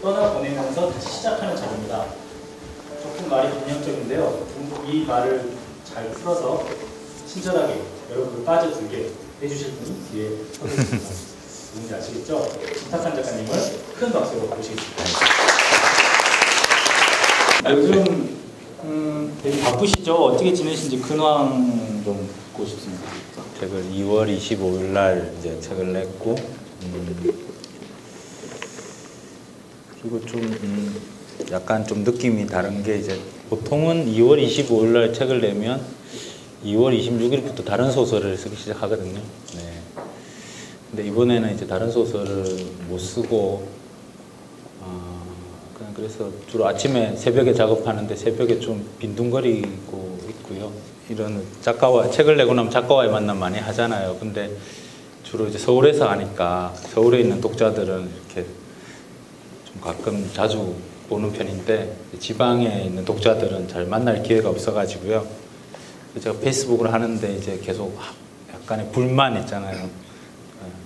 떠나보내면서 다시 시작하는 자료입니다. 조금 말이 변형적인데요. 이 말을 잘 풀어서 친절하게 여러분을 빠져들게 해주실 분이 뒤에 서 계십니다. 누군지 아시겠죠? 신탁한 작가님을 큰 박수로 모시겠습니다. 요즘 되게 바쁘시죠? 어떻게 지내신지 근황 좀 듣고 싶습니다. 책을 2월 25일 날 이제 책을 냈고, 그리고 좀 약간 좀 느낌이 다른 게, 이제 보통은 2월 25일 날 책을 내면 2월 26일부터 다른 소설을 쓰기 시작하거든요. 네. 근데 이번에는 이제 다른 소설을 못 쓰고, 그냥 그래서 주로 아침에 새벽에 작업하는데 새벽에 좀 빈둥거리고 있고요. 이런 책을 내고 나면 작가와의 만남 많이 하잖아요. 근데 주로 이제 서울에서 하니까 서울에 있는 독자들은 이렇게 좀 가끔 자주 보는 편인데, 지방에 있는 독자들은 잘 만날 기회가 없어가지고요. 제가 페이스북을 하는데 이제 계속 약간의 불만 있잖아요.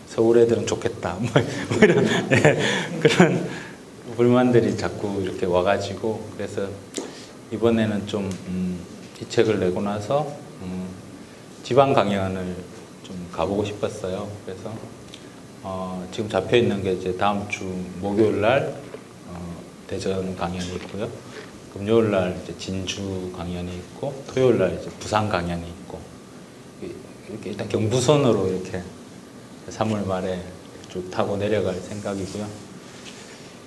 서울 애들은 좋겠다. 뭐 이런 그런 불만들이 자꾸 이렇게 와가지고, 그래서 이번에는 좀 이 책을 내고 나서 지방 강연을 좀 가보고 싶었어요. 그래서 지금 잡혀 있는 게 이제 다음 주 목요일 날 대전 강연이 있고요. 금요일 날 이제 진주 강연이 있고, 토요일 날 이제 부산 강연이 있고, 이렇게 일단 경부선으로 이렇게 3월 말에 쭉 타고 내려갈 생각이고요.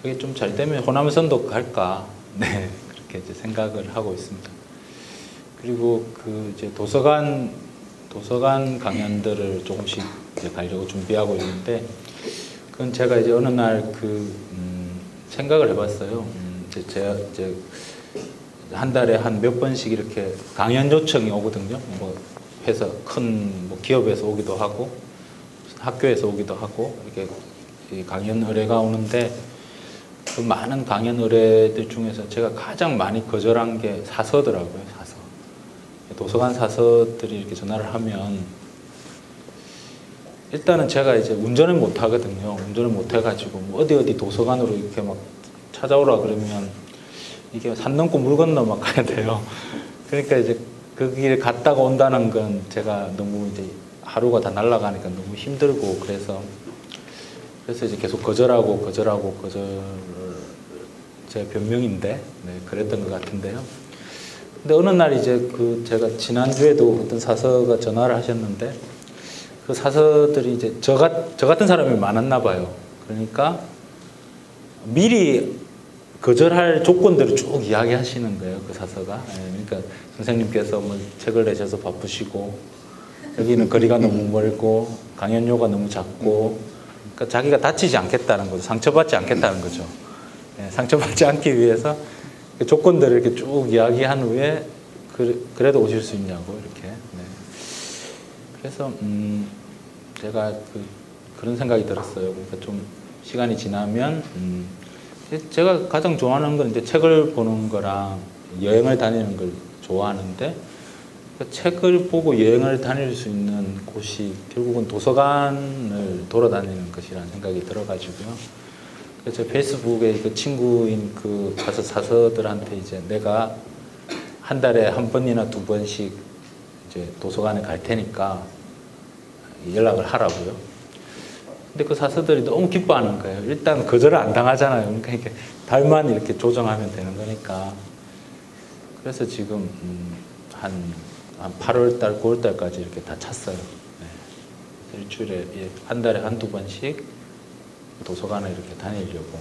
그게 좀 잘 되면 호남선도 갈까, 네, 그렇게 이제 생각을 하고 있습니다. 그리고 그 이제 도서관 강연들을 조금씩 이제 가려고 준비하고 있는데, 그건 제가 이제 어느 날 생각을 해봤어요. 제가 이제 한 달에 한 몇 번씩 이렇게 강연 요청이 오거든요. 뭐 회사 큰 뭐 기업에서 오기도 하고 학교에서 오기도 하고 이렇게 강연 의뢰가 오는데, 그 많은 강연 의뢰들 중에서 제가 가장 많이 거절한 게 사서더라고요. 사서. 도서관 사서들이 이렇게 전화를 하면, 일단은 제가 이제 운전을 못 하거든요. 운전을 못 해가지고 뭐 어디 도서관으로 이렇게 막 찾아오라 그러면 이게 산 넘고 물 건너 막 가야 돼요. 그러니까 이제 그 길 갔다가 온다는 건 제가 너무 이제 하루가 다 날아가니까 너무 힘들고, 그래서 이제 계속 거절하고 제 변명인데, 네, 그랬던 것 같은데요. 근데 어느 날 이제 제가 지난주에도 어떤 사서가 전화를 하셨는데, 그 사서들이 이제 저 같은 사람이 많았나 봐요. 그러니까 미리 거절할 조건들을 쭉 이야기하시는 거예요, 그 사서가. 네, 그러니까 선생님께서 뭐 책을 내셔서 바쁘시고, 여기는 거리가 너무 멀고, 강연료가 너무 작고, 그러니까 자기가 다치지 않겠다는 거죠. 상처받지 않겠다는 거죠. 네, 상처받지 않기 위해서 그 조건들을 이렇게 쭉 이야기한 후에 그래도 오실 수 있냐고 이렇게. 네. 그래서 제가 그런 생각이 들었어요. 그러니까 좀 시간이 지나면 제가 가장 좋아하는 건 이제 책을 보는 거랑 여행을 다니는 걸 좋아하는데, 그 책을 보고 여행을 다닐 수 있는 곳이 결국은 도서관을 돌아다니는 것이라는 생각이 들어가지고요. 그래서 페이스북에 그 친구인 그 사서들한테 이제 내가 한 달에 한 번이나 두 번씩 이제 도서관에 갈 테니까 연락을 하라고요. 근데 그 사서들이 너무 기뻐하는 거예요. 일단 거절을 안 당하잖아요. 그러니까 이렇게 달만 이렇게 조정하면 되는 거니까. 그래서 지금 한 8월 달, 9월 달까지 이렇게 다 찼어요. 네. 일주일에 한 달에 한두 번씩 도서관에 이렇게 다니려고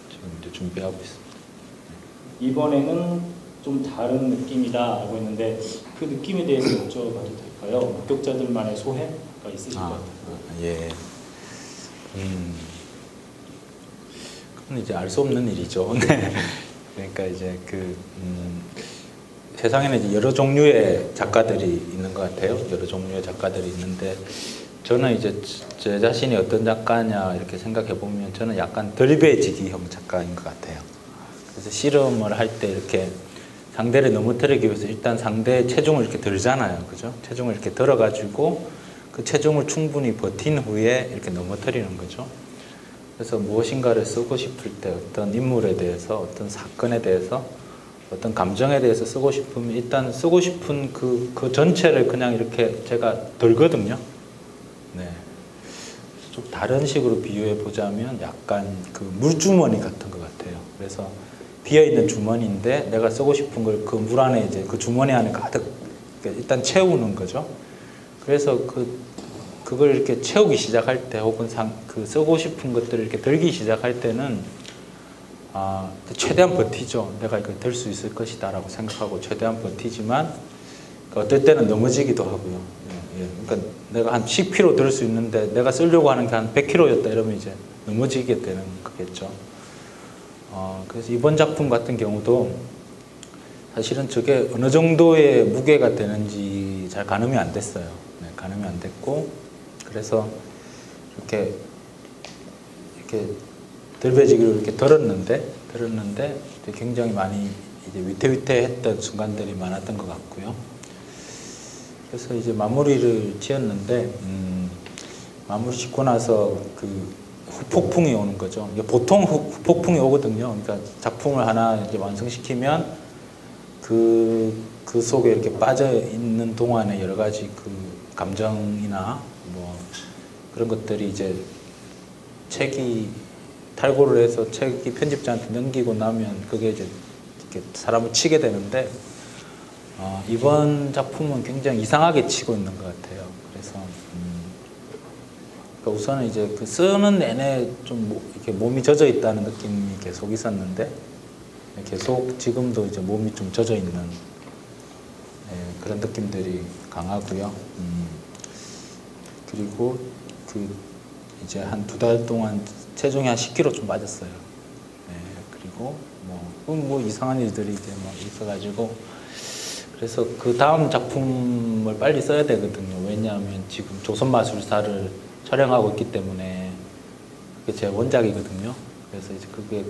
지금 이제 준비하고 있습니다. 네. 이번에는 좀 다른 느낌이다라고 했는데, 그 느낌에 대해서 여쭤봐도 될까요? 목격자들만의 소회가 있으실 것 같아요. 예. 그건 이제 알 수 없는 일이죠. 네. 그러니까 이제 세상에는 이제 여러 종류의 작가들이 있는 것 같아요. 여러 종류의 작가들이 있는데, 저는 이제 제 자신이 어떤 작가냐 이렇게 생각해 보면 저는 약간 덜배지기형 작가인 것 같아요. 그래서 씨름을 할 때 이렇게 상대를 넘어뜨리기 위해서 일단 상대의 체중을 이렇게 들잖아요. 그죠? 체중을 이렇게 들어가지고 그 체중을 충분히 버틴 후에 이렇게 넘어뜨리는 거죠. 그래서 무엇인가를 쓰고 싶을 때 어떤 인물에 대해서, 어떤 사건에 대해서, 어떤 감정에 대해서 쓰고 싶으면 일단 쓰고 싶은 그 전체를 그냥 이렇게 제가 들거든요. 네. 좀 다른 식으로 비유해 보자면 약간 그 물주머니 같은 것 같아요. 그래서 비어 있는 주머니인데 내가 쓰고 싶은 걸 그 물 안에 이제 그 주머니 안에 가득 일단 채우는 거죠. 그래서 그걸 이렇게 채우기 시작할 때 혹은 그 쓰고 싶은 것들을 이렇게 들기 시작할 때는 최대한 버티죠. 내가 이거 들 수 있을 것이다라고 생각하고 최대한 버티지만 어떨 때는 넘어지기도 하고요. 예. 그러니까 내가 한 10kg 들 수 있는데 내가 쓰려고 하는 게 한 100kg였다 이러면 이제 넘어지게 되는 거겠죠. 그래서 이번 작품 같은 경우도 사실은 저게 어느 정도의 무게가 되는지 잘 가늠이 안 됐어요. 네, 가늠이 안 됐고 그래서 이렇게 들배지기로 이렇게 들었는데 굉장히 많이 이제 위태위태했던 순간들이 많았던 것 같고요. 그래서 이제 마무리를 지었는데 마무리 짓고 나서 그 후폭풍이 오는 거죠. 이게 보통 후폭풍이 오거든요. 그러니까 작품을 하나 이제 완성시키면 그 속에 이렇게 빠져 있는 동안에 여러 가지 그 감정이나 뭐 그런 것들이 이제 책이 탈고를 해서 책이 편집자한테 넘기고 나면 그게 이제 이렇게 사람을 치게 되는데 이번 작품은 굉장히 이상하게 치고 있는 것 같아요. 그래서 그러니까 우선은 이제 그 쓰는 내내 좀 이렇게 몸이 젖어 있다는 느낌이 계속 있었는데 계속 지금도 이제 몸이 좀 젖어 있는 그런 느낌들이 강하고요. 그리고 이제 한 2달 동안 체중이 한 10kg 좀 빠졌어요. 그리고 뭐 이상한 일들이 이제 막 있어가지고 그래서 그 다음 작품을 빨리 써야 되거든요. 왜냐하면 지금 조선마술사를 촬영하고 있기 때문에 그게 제 원작이거든요. 그래서 이제 그게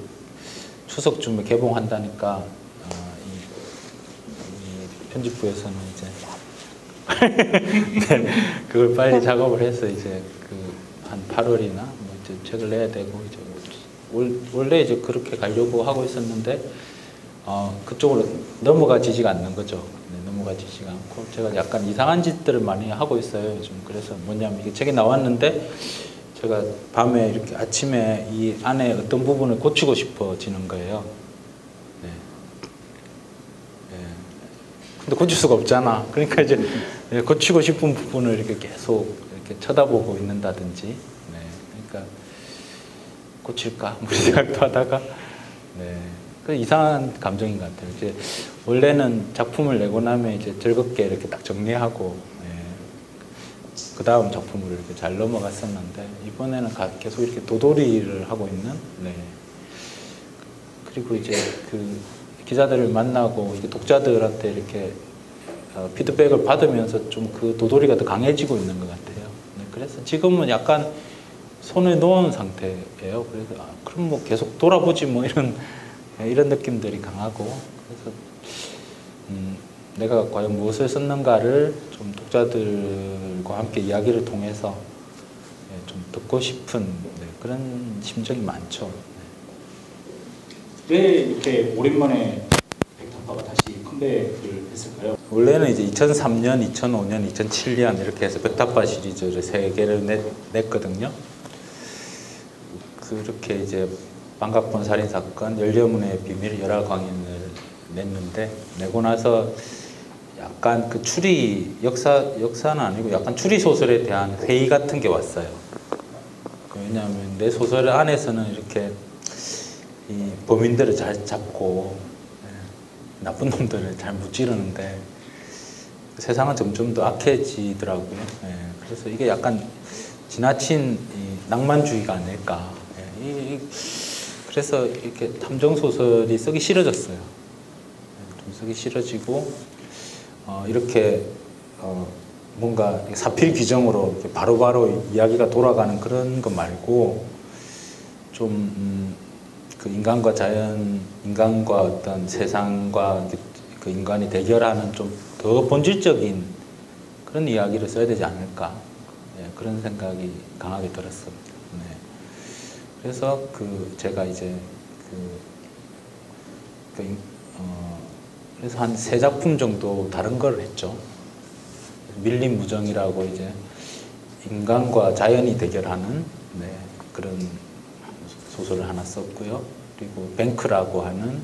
추석쯤에 개봉한다니까 이 편집부에서는 이제 네, 그걸 빨리 작업을 해서 이제 한 8월이나 뭐 이제 책을 내야 되고 이제 원래 이제 그렇게 가려고 하고 있었는데 그쪽으로 넘어가지지가 않는 거죠. 네, 넘어가지지가 않고 제가 약간 이상한 짓들을 많이 하고 있어요 요즘. 그래서 뭐냐면 이게 책이 나왔는데 제가 밤에 이렇게 아침에 이 안에 어떤 부분을 고치고 싶어지는 거예요. 네. 네. 근데 고칠 수가 없잖아. 그러니까 이제 고치고 싶은 부분을 이렇게 계속 이렇게 쳐다보고 있는다든지. 네. 그러니까 고칠까? 뭐 생각도 하다가. 네. 그 이상한 감정인 것 같아요. 이제 원래는 작품을 내고 나면 이제 즐겁게 이렇게 딱 정리하고. 그 다음 작품으로 이렇게 잘 넘어갔었는데 이번에는 계속 이렇게 도돌이를 하고 있는. 네. 그리고 이제 그 기자들을 만나고 독자들한테 이렇게 피드백을 받으면서 좀 그 도돌이가 더 강해지고 있는 것 같아요. 네. 그래서 지금은 약간 손을 놓은 상태예요. 그래서 그럼 뭐 계속 돌아보지 뭐 이런 느낌들이 강하고 그래서 내가 과연 무엇을 썼는가를 좀 독자들과 함께 이야기를 통해서 좀 듣고 싶은 그런 심정이 많죠. 왜 이렇게 오랜만에 백탑화가 다시 컴백을 했을까요? 원래는 이제 2003년, 2005년, 2007년 이렇게 해서 백탑화 시리즈를 3개를 냈거든요. 그렇게 이제 방각본 살인사건, 열려문의 비밀, 열화광인을 냈는데 내고 나서 약간 그 역사는 아니고 약간 추리 소설에 대한 회의 같은 게 왔어요. 왜냐하면 내 소설 안에서는 이렇게 이 범인들을 잘 잡고 나쁜 놈들을 잘 무찌르는데 세상은 점점 더 악해지더라고요. 그래서 이게 약간 지나친 낭만주의가 아닐까. 그래서 이렇게 탐정 소설이 쓰기 싫어졌어요. 좀 쓰기 싫어지고 이렇게 뭔가 사필 규정으로 이렇게 바로바로 이야기가 돌아가는 그런 거 말고 좀 그 인간과 자연, 인간과 어떤 세상과 그 인간이 대결하는 좀 더 본질적인 그런 이야기를 써야 되지 않을까. 그런 생각이 강하게 들었습니다. 네. 그래서 제가 이제 그래서 한 3작품 정도 다른 걸 했죠. 밀림 무정이라고 이제 인간과 자연이 대결하는 그런 소설을 하나 썼고요. 그리고 뱅크라고 하는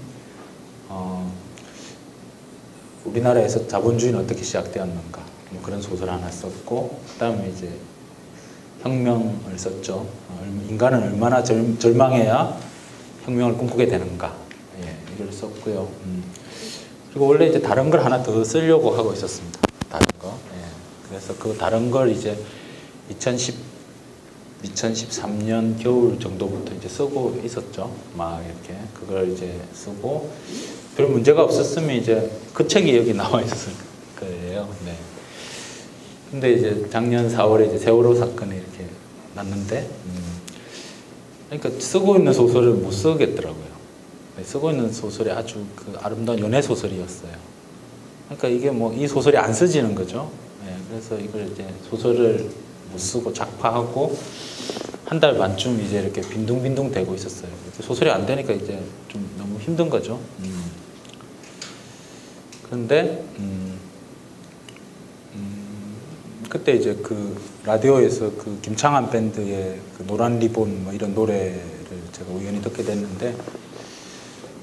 우리나라에서 자본주의는 어떻게 시작되었는가 뭐 그런 소설 하나 썼고, 그다음에 이제 혁명을 썼죠. 인간은 얼마나 절망해야 혁명을 꿈꾸게 되는가, 이걸 썼고요. 그리고 원래 이제 다른 걸 하나 더 쓰려고 하고 있었습니다. 다른 거. 그래서 그 다른 걸 이제 2013년 겨울 정도부터 이제 쓰고 있었죠. 막 이렇게 그걸 이제 쓰고 별 문제가 없었으면 이제 그 책이 여기 나와 있었을 거예요. 네. 근데 이제 작년 4월에 이제 세월호 사건이 이렇게 났는데, 그러니까 쓰고 있는 소설을 못 쓰겠더라고요. 쓰고 있는 소설이 아주 아름다운 연애 소설이었어요. 그러니까 이게 뭐 이 소설이 안 써지는 거죠. 그래서 이걸 이제 소설을 못 쓰고 작파하고 한 달 반쯤 이제 이렇게 빈둥빈둥 되고 있었어요. 소설이 안 되니까 이제 좀 너무 힘든 거죠. 그런데 그때 이제 라디오에서 김창완 밴드의 노란 리본 뭐 이런 노래를 제가 우연히 듣게 됐는데,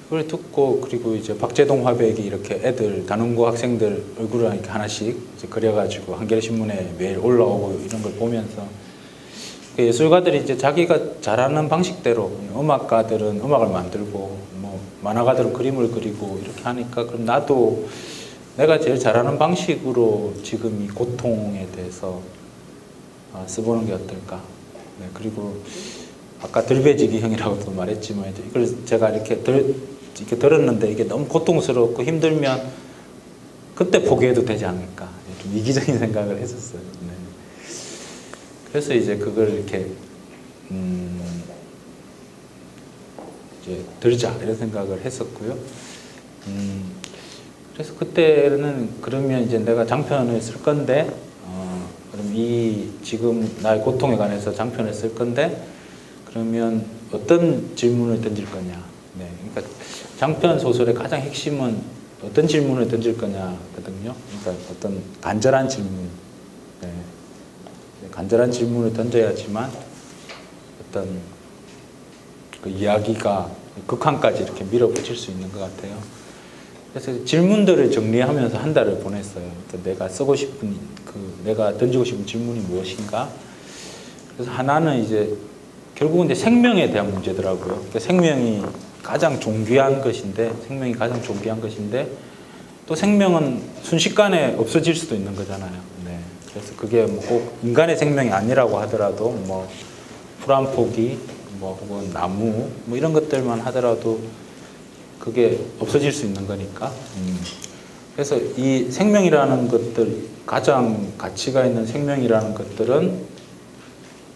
그걸 듣고 그리고 이제 박재동 화백이 이렇게 애들 단원고 학생들 얼굴을 이렇게 하나씩 이제 그려가지고 한겨레신문에 매일 올라오고 이런 걸 보면서 예술가들이 이제 자기가 잘하는 방식대로, 음악가들은 음악을 만들고 뭐 만화가들은 그림을 그리고 이렇게 하니까 그럼 나도 내가 제일 잘하는 방식으로 지금 이 고통에 대해서 써보는 게 어떨까. 그리고 아까 들배지기 형이라고도 말했지만 이걸 제가 이렇게 들었는데 이게 너무 고통스럽고 힘들면 그때 포기해도 되지 않을까. 좀 이기적인 생각을 했었어요. 그래서 이제 그걸 이렇게 이제 들자 이런 생각을 했었고요. 그래서 그때는 그러면 이제 내가 장편을 쓸 건데, 그럼 지금 나의 고통에 관해서 장편을 쓸 건데, 그러면 어떤 질문을 던질 거냐. 그러니까 장편 소설의 가장 핵심은 어떤 질문을 던질 거냐거든요. 그러니까 어떤 간절한 질문. 간절한 질문을 던져야지만 어떤 그 이야기가 극한까지 이렇게 밀어붙일 수 있는 것 같아요. 그래서 질문들을 정리하면서 한 달을 보냈어요. 내가 쓰고 싶은 내가 던지고 싶은 질문이 무엇인가. 그래서 하나는 이제 결국은 이제 생명에 대한 문제더라고요. 그러니까 생명이 가장 존귀한 것인데, 또 생명은 순식간에 없어질 수도 있는 거잖아요. 그래서 그게 뭐 꼭 인간의 생명이 아니라고 하더라도 뭐 풀 한 포기, 뭐 혹은 나무, 뭐 이런 것들만 하더라도 그게 없어질 수 있는 거니까. 그래서 이 생명이라는 것들, 가장 가치가 있는 생명이라는 것들은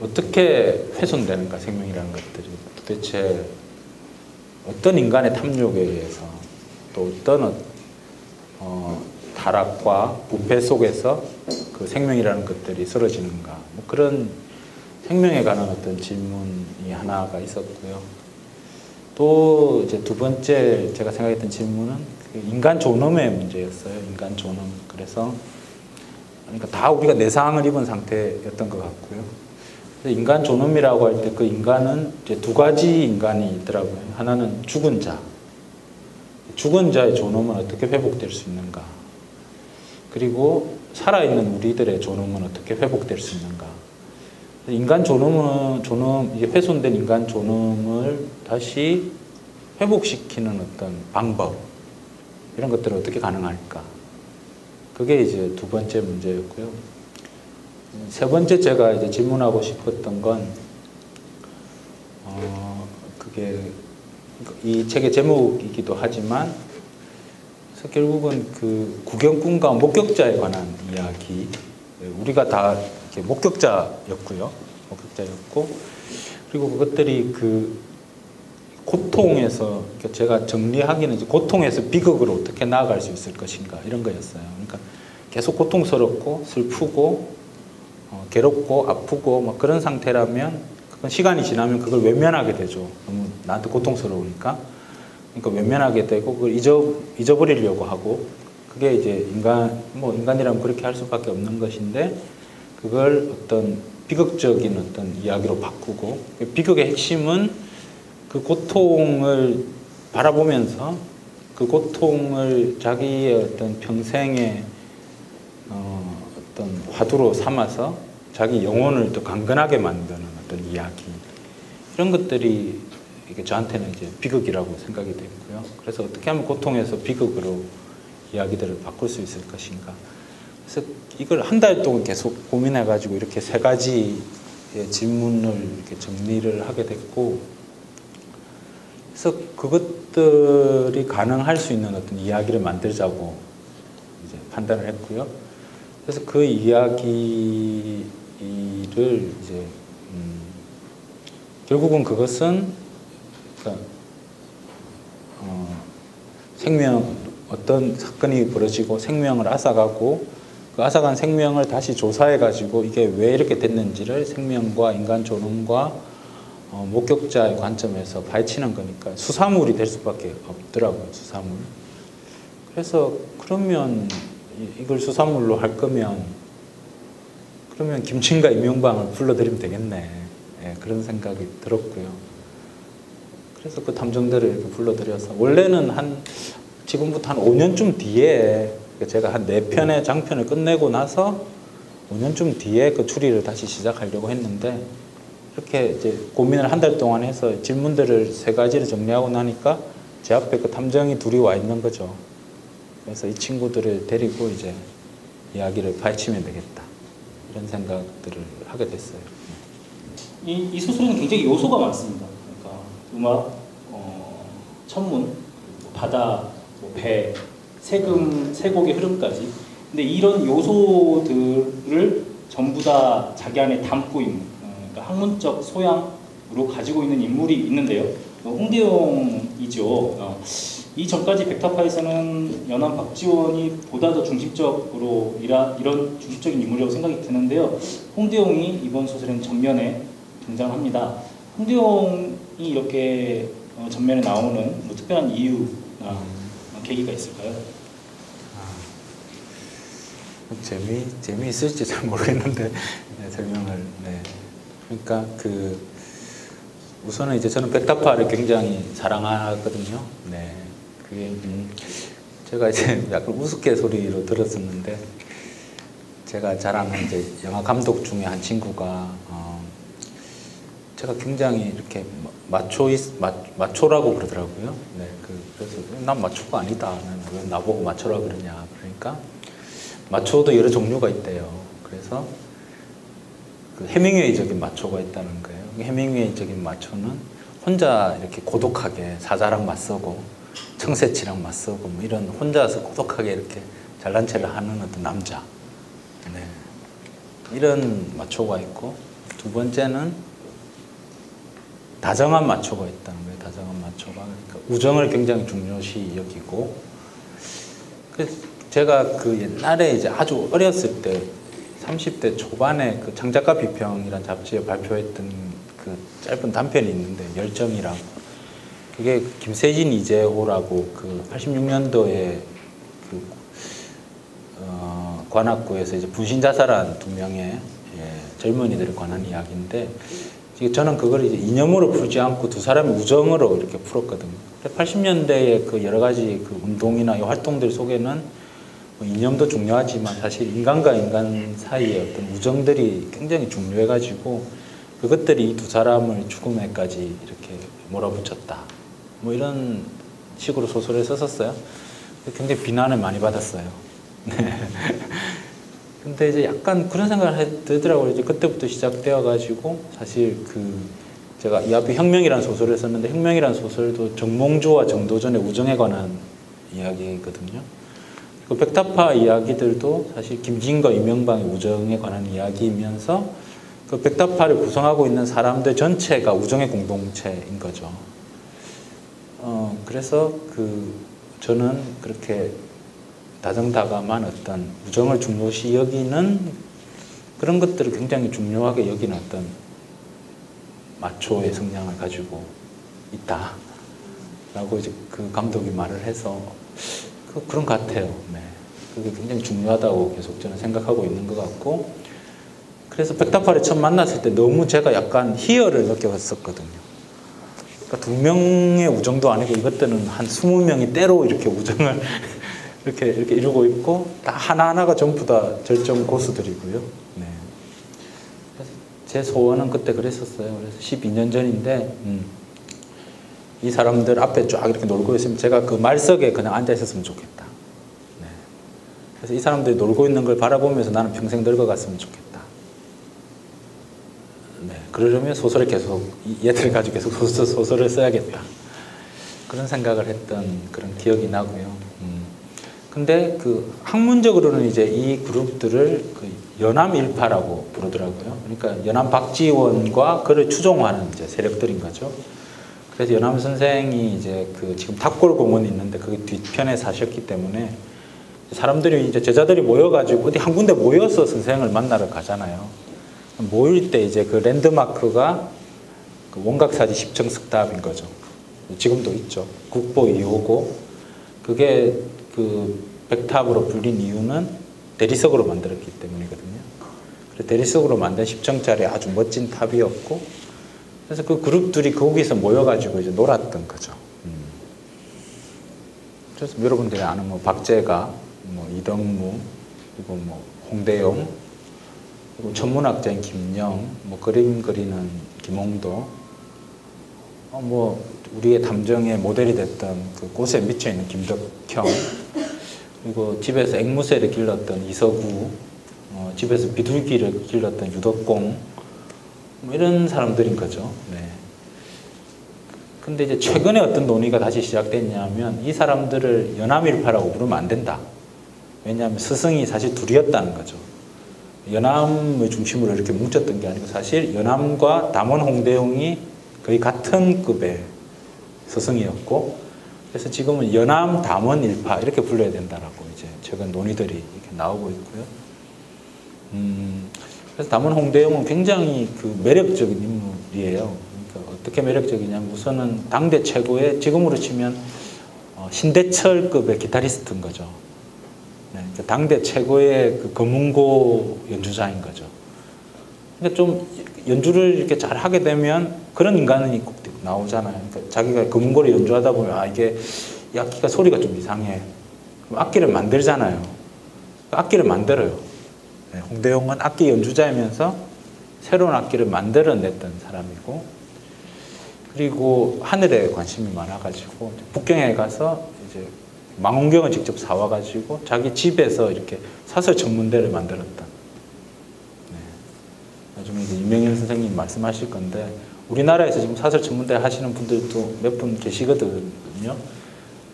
어떻게 훼손되는가, 생명이라는 것들이. 도대체 어떤 인간의 탐욕에 의해서, 또 어떤 타락과 부패 속에서 그 생명이라는 것들이 쓰러지는가. 뭐 그런 생명에 관한 어떤 질문이 하나가 있었고요. 또 이제 두 번째 제가 생각했던 질문은 인간 존엄의 문제였어요. 인간 존엄. 그래서 그러니까 다 우리가 내상을 입은 상태였던 것 같고요. 그래서 인간 존엄이라고 할 때 그 인간은 이제 두 가지 인간이 있더라고요. 하나는 죽은 자. 죽은 자의 존엄은 어떻게 회복될 수 있는가. 그리고 살아있는 우리들의 존엄은 어떻게 회복될 수 있는가. 인간 이제 훼손된 인간 존엄을 다시 회복시키는 어떤 방법, 이런 것들은 어떻게 가능할까. 그게 이제 두 번째 문제였고요. 세 번째 제가 이제 질문하고 싶었던 건, 그게 이 책의 제목이기도 하지만, 그래서 결국은 그 구경꾼과 목격자에 관한 이야기, 우리가 다 이렇게 목격자였고, 그리고 그것들이 그 고통에서, 그러니까 제가 정리하기는 이제 고통에서 비극으로 어떻게 나아갈 수 있을 것인가, 이런 거였어요. 그러니까 계속 고통스럽고 슬프고 괴롭고 아프고 뭐 그런 상태라면 그건 시간이 지나면 그걸 외면하게 되죠. 너무 나한테 고통스러우니까. 그러니까 외면하게 되고 그걸 잊어버리려고 하고 그게 이제 인간이라면 그렇게 할 수밖에 없는 것인데 그걸 어떤 비극적인 어떤 이야기로 바꾸고 비극의 핵심은 그 고통을 바라보면서 그 고통을 자기의 어떤 평생의 어떤 화두로 삼아서 자기 영혼을 더 강건하게 만드는 어떤 이야기 이런 것들이 이게 저한테는 이제 비극이라고 생각이 되고요. 그래서 어떻게 하면 고통에서 비극으로 이야기들을 바꿀 수 있을 것인가. 그래서 이걸 한 달 동안 계속 고민해가지고 이렇게 세 가지의 질문을 이렇게 정리를 하게 됐고, 그래서 그것들이 가능할 수 있는 어떤 이야기를 만들자고 이제 판단을 했고요. 그래서 그 이야기를 이제 결국은 그것은 그러니까 어떤 사건이 벌어지고 생명을 앗아가고 그 앗아간 생명을 다시 조사해가지고 이게 왜 이렇게 됐는지를 생명과 인간 존엄과 목격자의 관점에서 파헤치는 거니까 수사물이 될 수밖에 없더라고요. 수사물. 그래서 그러면 이걸 수사물로 할 거면 그러면 김친과 임용방을 불러들이면 되겠네. 예, 그런 생각이 들었고요. 그래서 그 탐정들을 이렇게 불러들여서 원래는 지금부터 한 5년쯤 뒤에 제가 한 4편의 장편을 끝내고 나서 5년쯤 뒤에 그 추리를 다시 시작하려고 했는데 이렇게 이제 고민을 한 달 동안 해서 질문들을 3가지를 정리하고 나니까 제 앞에 그 탐정이 둘이 와 있는 거죠. 그래서 이 친구들을 데리고 이제 이야기를 파헤치면 되겠다. 이런 생각들을 하게 됐어요. 이 소설에는 굉장히 요소가 많습니다. 그러니까 음악, 천문, 바다, 배, 세곡의 흐름까지. 근데 이런 요소들을 전부 다 자기 안에 담고 있는, 그러니까 학문적 소양으로 가지고 있는 인물이 있는데요. 홍대용이죠. 이전까지 백타파에서는 연암 박지원이 보다 더 중심적으로 이런 중심적인 인물이라고 생각이 드는데요. 홍대용이 이번 소설에는 전면에 등장합니다. 홍대용이 이렇게 전면에 나오는 뭐 특별한 이유나 계기가 있을까요? 재미있을지 잘 모르겠는데 네, 설명을. 네. 그러니까 우선은 이제 저는 백타파를 굉장히 사랑하거든요. 네. 그게 제가 이제 약간 우스갯소리로 들었었는데 제가 잘 아는 이제 영화 감독 중에 한 친구가 제가 굉장히 이렇게 마초라고 그러더라고요. 네. 그래서 난 마초가 아니다. 왜 나보고 마초라 그러냐. 그러니까 마초도 여러 종류가 있대요. 그래서 그 해밍웨이적인 마초가 있다는 거예요. 해밍웨이적인 마초는 혼자 이렇게 고독하게 사자랑 맞서고 청새치랑 맞서고 뭐 이런 혼자서 고독하게 이렇게 잘난 체를 하는 어떤 남자. 네. 이런 마초가 있고 두 번째는 다정한 마초가 있다는 거예요. 다정한 마초가. 그러니까 우정을 굉장히 중요시 여기고 제가 그 옛날에 이제 아주 어렸을 때 30대 초반에 그 장작가 비평이라는 잡지에 발표했던 그 짧은 단편이 있는데 열정이라고 그게 김세진 이재호라고 그 86년도에 그 관악구에서 이제 분신 자살한 2명의 젊은이들에 관한 이야기인데 저는 그걸 이제 이념으로 풀지 않고 두 사람의 우정으로 이렇게 풀었거든요. 80년대의 그 여러 가지 그 운동이나 이 활동들 속에는 뭐 이념도 중요하지만 사실 인간과 인간 사이의 어떤 우정들이 굉장히 중요해가지고 그것들이 이 두 사람을 죽음에까지 이렇게 몰아붙였다. 뭐 이런 식으로 소설을 썼었어요. 굉장히 비난을 많이 받았어요. 네. 근데 이제 약간 그런 생각을 들더라고요. 이제 그때부터 시작되어가지고 사실 제가 이 앞에 혁명이라는 소설을 썼는데 혁명이라는 소설도 정몽주와 정도전의 우정에 관한 이야기거든요. 그 백타파 이야기들도 사실 김진과 이명방의 우정에 관한 이야기이면서 그 백타파를 구성하고 있는 사람들 전체가 우정의 공동체인 거죠. 그래서 저는 그렇게 다정다감한 어떤 우정을 중요시 여기는 그런 것들을 굉장히 중요하게 여기는 어떤 마초의 성향을 가지고 있다라고 이제 그 감독이 말을 해서 그런 것 같아요. 네. 그게 굉장히 중요하다고 계속 저는 생각하고 있는 것 같고, 그래서 백다파를 처음 만났을 때 너무 제가 약간 희열을 느꼈었거든요. 그러니까 두 명의 우정도 아니고 이것들은 한 20명이 때로 이렇게 우정을 이렇게 이루고 있고, 다 하나하나가 전부 다 절정 고수들이고요. 네. 그래서 제 소원은 그때 그랬었어요. 그래서 12년 전인데, 이 사람들 앞에 쫙 이렇게 놀고 있으면 제가 그 말석에 그냥 앉아 있었으면 좋겠다. 네. 그래서 이 사람들이 놀고 있는 걸 바라보면서 나는 평생 늙어갔으면 좋겠다. 네. 그러려면 소설을 계속, 얘들 가지고 계속 소설을 써야겠다. 그런 생각을 했던 그런 기억이 나고요. 근데 그 학문적으로는 이제 이 그룹들을 그 연암일파라고 부르더라고요. 그러니까 연암 박지원과 그를 추종하는 이제 세력들인 거죠. 그래서 연암 선생이 이제 그 지금 탑골공원이 있는데 그 뒤편에 사셨기 때문에 사람들이 이제 제자들이 모여가지고 어디 한 군데 모여서 선생을 만나러 가잖아요. 모일 때 이제 그 랜드마크가 그 원각사지 10층 석탑인 거죠. 지금도 있죠. 국보 2호고, 그게 그 백탑으로 불린 이유는 대리석으로 만들었기 때문이거든요. 그래서 대리석으로 만든 10층짜리 아주 멋진 탑이었고, 그래서 그 그룹들이 거기서 모여가지고 이제 놀았던 거죠. 그래서 여러분들이 아는 뭐 박재가, 뭐 이덕무, 그리고 뭐 홍대용, 그리고 천문학자인 김영, 뭐 그림 그리는 김홍도, 뭐 우리의 담정의 모델이 됐던 그 꽃에 미쳐 있는 김덕형, 그리고 집에서 앵무새를 길렀던 이서구, 집에서 비둘기를 길렀던 유덕공, 뭐 이런 사람들인 거죠. 네. 근데 이제 최근에 어떤 논의가 다시 시작됐냐면 이 사람들을 연암일파라고 부르면 안 된다. 왜냐하면 스승이 사실 둘이었다는 거죠. 연암을 중심으로 이렇게 뭉쳤던 게 아니고 사실 연암과 담원 홍대용이 거의 같은 급의 스승이었고, 그래서 지금은 연암 담원 일파 이렇게 불러야 된다라고 이제 최근 논의들이 이렇게 나오고 있고요. 그래서 담원 홍대용은 굉장히 그 매력적인 인물이에요. 그러니까 어떻게 매력적이냐면 우선은 당대 최고의, 지금으로 치면 신대철급의 기타리스트인 거죠. 네, 그러니까 당대 최고의 그 검은고 연주자인 거죠. 그러니까 좀 연주를 이렇게 잘 하게 되면 그런 인간이 꼭 나오잖아요. 그러니까 자기가 검은고를 연주하다 보면 이게 이 악기가 소리가 좀 이상해. 그럼 악기를 만들잖아요. 악기를 만들어요. 네, 홍대용은 악기 연주자이면서 새로운 악기를 만들어냈던 사람이고, 그리고 하늘에 관심이 많아가지고 북경에 가서 이제 망원경을 직접 사와가지고 자기 집에서 이렇게 사설 전문대를 만들었던. 네. 나중에 이제 이명현 선생님 말씀하실 건데 우리나라에서 지금 사설 전문대 하시는 분들도 몇 분 계시거든요.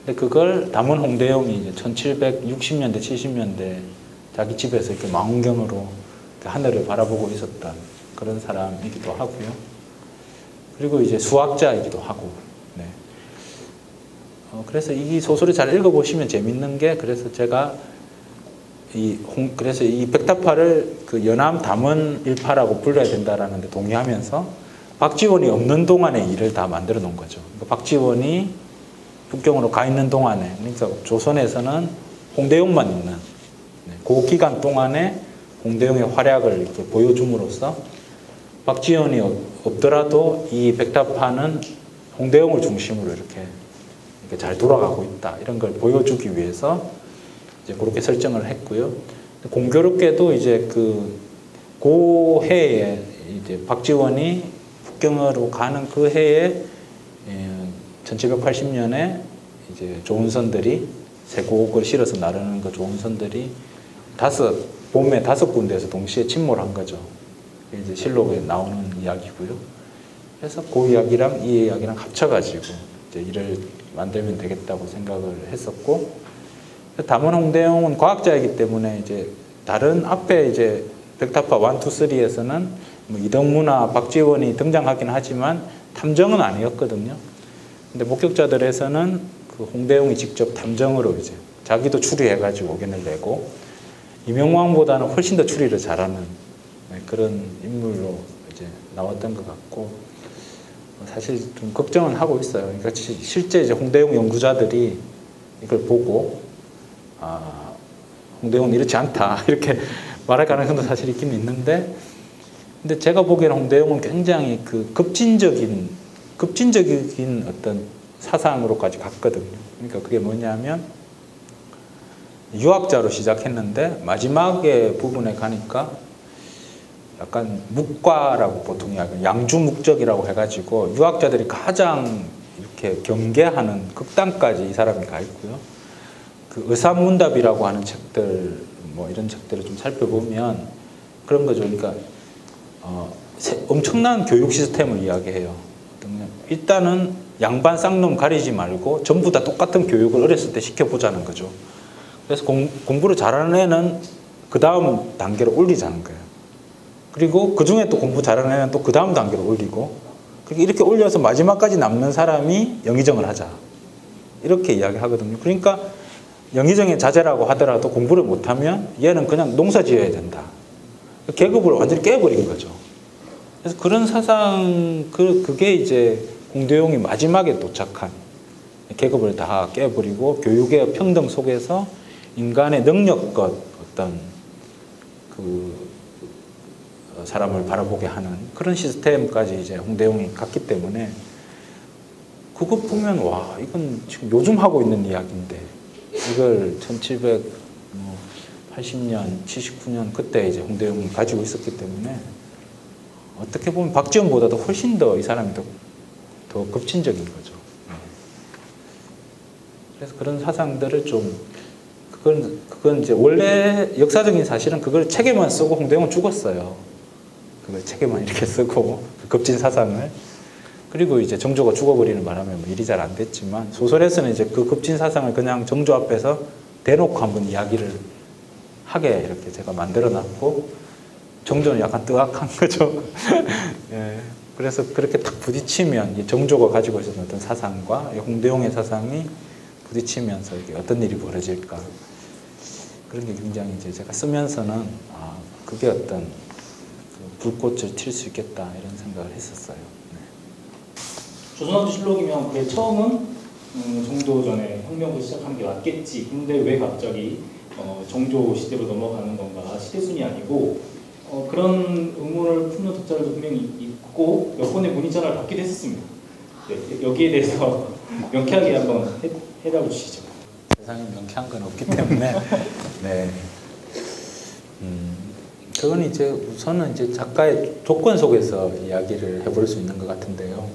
근데 그걸 담원 홍대용이 이제 1760년대, 70년대 자기 집에서 이렇게 망원경으로 하늘을 바라보고 있었던 그런 사람이기도 하고요. 그리고 이제 수학자이기도 하고. 네. 그래서 이 소설을 잘 읽어보시면 재밌는 게, 그래서 제가 그래서 이 백타파를 그 연암 담원 일파라고 불러야 된다라는 데 동의하면서 박지원이 없는 동안에 일을 다 만들어 놓은 거죠. 그러니까 박지원이 북경으로 가 있는 동안에, 그러니까 조선에서는 홍대용만 있는 그 기간 동안에 홍대용의 활약을 이렇게 보여줌으로써 박지원이 없더라도 이 백타파는 홍대용을 중심으로 이렇게 잘 돌아가고 있다, 이런 걸 보여주기 위해서 이제 그렇게 설정을 했고요. 공교롭게도 이제 그 해에 이제 박지원이 북경으로 가는 그 해에 1780년에 이제 조은선들이 쇠곡을 실어서 나르는 그 조은선들이 봄에 5군데에서 동시에 침몰한 거죠. 이제 실록에 나오는 이야기고요. 그래서 그 이야기랑 이 이야기랑 합쳐가지고 이제 일을 만들면 되겠다고 생각을 했었고, 담원 홍대용은 과학자이기 때문에 이제 다른 앞에 이제 백타파 1, 2, 3에서는 뭐 이덕무나 박지원이 등장하긴 하지만 탐정은 아니었거든요. 근데 목격자들에서는 그 홍대용이 직접 탐정으로 이제 자기도 추리해가지고 의견을 내고, 이명왕보다는 훨씬 더 추리를 잘하는 그런 인물로 이제 나왔던 것 같고, 사실 좀 걱정은 하고 있어요. 그러니까 실제 이제 홍대용 연구자들이 이걸 보고 홍대용은 이렇지 않다 이렇게 말할 가능성도 사실 있긴 있는데, 근데 제가 보기에는 홍대용은 굉장히 그 급진적인 어떤 사상으로까지 갔거든요. 그러니까 그게 뭐냐면 유학자로 시작했는데 마지막에 부분에 가니까 약간 묵과라고 보통 이야기해요. 양주묵적이라고 해가지고 유학자들이 가장 이렇게 경계하는 극단까지 이 사람이 가 있고요. 그 의사문답이라고 하는 책들, 뭐 이런 책들을 좀 살펴보면 그런 거죠. 그러니까 엄청난 교육 시스템을 이야기해요. 일단은 양반 쌍놈 가리지 말고 전부 다 똑같은 교육을 어렸을 때 시켜보자는 거죠. 그래서 공부를 잘하는 애는 그 다음 단계로 올리자는 거예요. 그리고 그 중에 또 공부 잘하는 애는 또 그 다음 단계로 올리고, 이렇게 올려서 마지막까지 남는 사람이 영의정을 하자, 이렇게 이야기하거든요. 그러니까 영의정의 자제라고 하더라도 공부를 못하면 얘는 그냥 농사 지어야 된다. 계급을 완전히 깨버린 거죠. 그래서 그런 사상, 그게 이제 홍대용이 마지막에 도착한, 계급을 다 깨버리고 교육의 평등 속에서 인간의 능력껏 어떤 그 사람을 바라보게 하는 그런 시스템까지 이제 홍대용이 갔기 때문에, 그거 보면 와, 이건 지금 요즘 하고 있는 이야기인데 이걸 1780년, 79년 그때 이제 홍대용이 가지고 있었기 때문에, 어떻게 보면 박지원보다도 훨씬 더 이 사람이 더 급진적인 거죠. 그래서 그런 사상들을 좀, 그건 이제 원래 역사적인 사실은 그걸 책에만 쓰고 홍대용은 죽었어요. 그걸 책에만 이렇게 쓰고 그 급진 사상을. 그리고 이제 정조가 죽어버리는 바람에 뭐 일이 잘 안 됐지만, 소설에서는 이제 그 급진 사상을 그냥 정조 앞에서 대놓고 한번 이야기를 하게 이렇게 제가 만들어 놨고, 정조는 약간 뜨악한 거죠. 예. 그래서 그렇게 딱 부딪히면 정조가 가지고 있었던 어떤 사상과 홍대용의 사상이 부딪히면서 이게 어떤 일이 벌어질까, 그런 게 굉장히 이제 제가 쓰면서는 그게 어떤 불꽃을 튈 수 있겠다 이런 생각을 했었어요. 네. 조선왕조실록이면 그게 처음은 정조 전에 혁명을 시작한 게 맞겠지. 근데 왜 갑자기 정조 시대로 넘어가는 건가? 시대순이 아니고 그런 의문을 품는 독자들도 분명히 있고 몇 번의 문의 전화를 받기도 했었습니다. 네, 여기에 대해서 명쾌하게 한번 해답을 주시죠. 세상에 명쾌한 건 없기 때문에 네. 그건 이제 우선은 이제 작가의 조건 속에서 이야기를 해볼 수 있는 것 같은데요.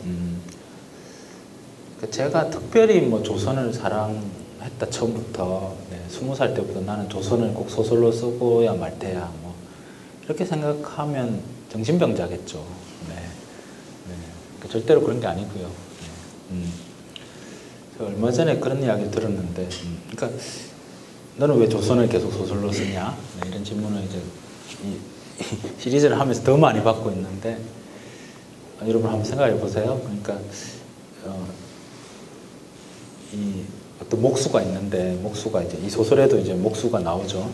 제가 특별히 뭐 조선을 사랑했다 처음부터, 20살 때부터 나는 조선을 꼭 소설로 쓰고야 말 테야, 뭐 이렇게 생각하면 정신병자겠죠. 네. 절대로 그런 게 아니고요. 얼마 전에 그런 이야기 들었는데, 그러니까 너는 왜 조선을 계속 소설로 쓰냐? 이런 질문을 이제 이 시리즈를 하면서 더 많이 받고 있는데, 여러분 한번 생각해 보세요. 그러니까 이 어떤 목수가 있는데, 목수가 이제 이 소설에도 이제 목수가 나오죠.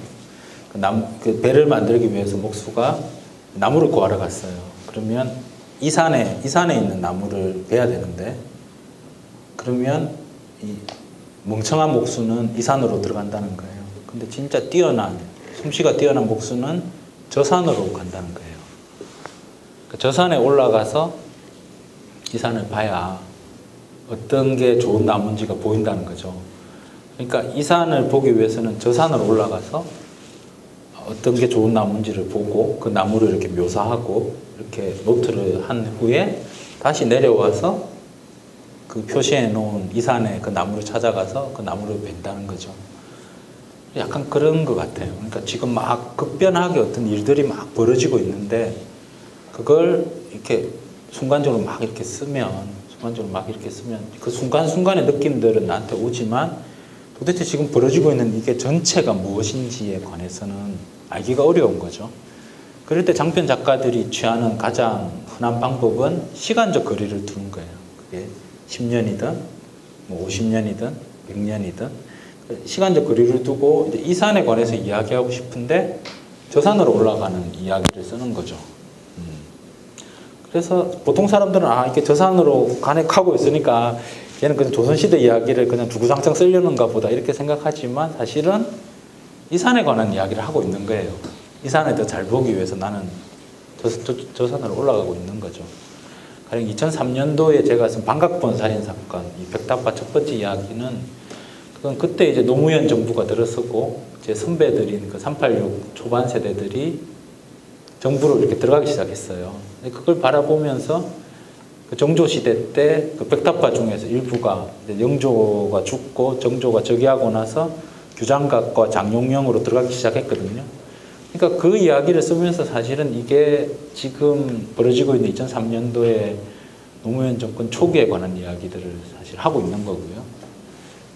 그 배를 만들기 위해서 목수가 나무를 구하러 갔어요. 그러면 이 산에 있는 나무를 베야 되는데, 그러면 이 멍청한 목수는 이 산으로 들어간다는 거예요. 근데 진짜 솜씨가 뛰어난 목수는 저 산으로 간다는 거예요. 저 산에 올라가서 이 산을 봐야 어떤 게 좋은 나무인지가 보인다는 거죠. 그러니까 이 산을 보기 위해서는 저 산으로 올라가서 어떤 게 좋은 나무인지를 보고 그 나무를 이렇게 묘사하고 이렇게 노트를 한 후에 다시 내려와서 그 표시해 놓은 이 산에 그 나무를 찾아가서 그 나무를 벤다는 거죠. 약간 그런 것 같아요. 그러니까 지금 막 급변하게 어떤 일들이 막 벌어지고 있는데, 그걸 이렇게 순간적으로 막 이렇게 쓰면 그 순간순간의 느낌들은 나한테 오지만, 도대체 지금 벌어지고 있는 이게 전체가 무엇인지에 관해서는 알기가 어려운 거죠. 그럴 때 장편 작가들이 취하는 가장 흔한 방법은 시간적 거리를 두는 거예요. 그게 10년이든 뭐 50년이든 100년이든 시간적 거리를 두고 이제 이 산에 관해서 이야기하고 싶은데 저 산으로 올라가는 이야기를 쓰는 거죠. 그래서 보통 사람들은 이게 저산으로 간획하고 있으니까 얘는 그냥 조선시대 이야기를 그냥 주구장창 쓰려는가 보다 이렇게 생각하지만 사실은 이 산에 관한 이야기를 하고 있는 거예요. 이 산을 더 잘 보기 위해서 나는 저 산으로 올라가고 있는 거죠. 가령 2003년도에 제가 쓴 방각본 살인사건, 이 벽탑바 첫 번째 이야기는 그건 그때 이제 노무현 정부가 들어서고 제 선배들인 그 386 초반 세대들이 정부로 이렇게 들어가기 시작했어요. 그걸 바라보면서 그 정조 시대 때 그 벽탑파 중에서 일부가 이제 영조가 죽고 정조가 즉위하고 나서 규장각과 장용령으로 들어가기 시작했거든요. 그러니까 그 이야기를 쓰면서 사실은 이게 지금 벌어지고 있는 2003년도에 노무현 정권 초기에 관한 이야기들을 사실 하고 있는 거고요.